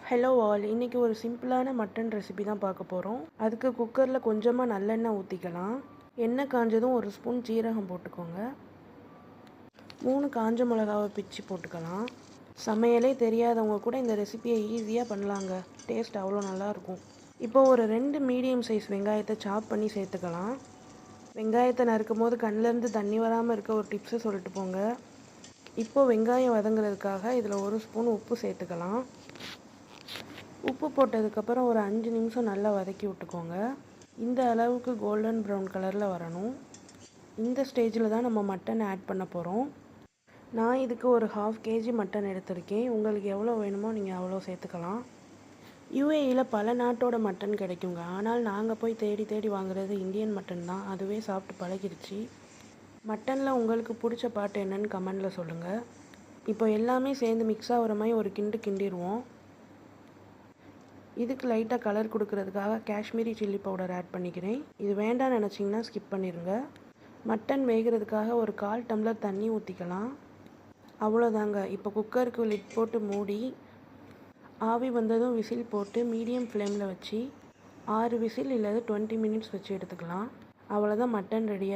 Hello all, இன்றைக்கி ஒரு சிம்பிளான மட்டன் ரெசிபி தான் பார்க்க போகிறோம். அதுக்கு குக்கரில் கொஞ்சமாக நல்லெண்ணெய் ஊற்றிக்கலாம். எண்ணெய் காஞ்சதும் ஒரு ஸ்பூன் ஜீரகம் போட்டுக்கோங்க. 3 காஞ்ச மிளகாவை பிச்சு போட்டுக்கலாம். சமையலே தெரியாதவங்க கூட இந்த ரெசிபியை ஈஸியாக பண்ணலாங்க. டேஸ்ட் அவ்வளோ நல்லாயிருக்கும். இப்போ ஒரு 2 மீடியம் சைஸ் வெங்காயத்தை சாப் பண்ணி சேர்த்துக்கலாம். வெங்காயத்தை நறுக்கும் போது கண்ணிலேருந்து தண்ணி வராமல் இருக்க ஒரு டிப்ஸை சொல்லிட்டு போங்க. இப்போது வெங்காயம் வதங்குறதுக்காக இதில் 1 ஸ்பூன் உப்பு சேர்த்துக்கலாம். உப்பு போட்டதுக்கப்புறம் ஒரு 5 நிமிஷம் நல்லா வதக்கி விட்டுக்கோங்க. இந்த அளவுக்கு கோல்டன் ப்ரௌன் கலரில் வரணும். இந்த ஸ்டேஜில் தான் நம்ம மட்டன் ஆட் பண்ண போகிறோம். நான் இதுக்கு ஒரு 1/2 kg மட்டன் எடுத்திருக்கேன். உங்களுக்கு எவ்வளோ வேணுமோ நீங்கள் அவ்வளோ சேர்த்துக்கலாம். யூஏஇயில் பல நாட்டோட மட்டன் கிடைக்குங்க. ஆனால் நாங்கள் போய் தேடி தேடி வாங்குறது இந்தியன் மட்டன் தான். அதுவே சாப்பிட்டு பழகிடுச்சு. மட்டனில் உங்களுக்கு பிடிச்ச பாட்டு என்னன்னு கமெண்டில் சொல்லுங்கள். இப்போ எல்லாமே சேர்ந்து மிக்ஸ் ஆகிற மாதிரி ஒரு கிண்டிடுவோம். இதுக்கு லைட்டாக கலர் கொடுக்கறதுக்காக காஷ்மீரி சில்லி பவுடர் ஆட் பண்ணிக்கிறேன். இது வேண்டாம்னு நினச்சிங்கன்னா ஸ்கிப் பண்ணிடுங்க. மட்டன் வேகிறதுக்காக ஒரு 1/4 டம்ளர் தண்ணி ஊற்றிக்கலாம். அவ்வளோதாங்க. இப்போ குக்கருக்கு லிட் போட்டு மூடி ஆவி வந்ததும் விசில் போட்டு மீடியம் ஃப்ளேமில் வச்சு 6 விசில் இல்லை 20 மினிட்ஸ் வச்சு எடுத்துக்கலாம். அவ்வளோதான், மட்டன் ரெடி ஆகிடுச்சு.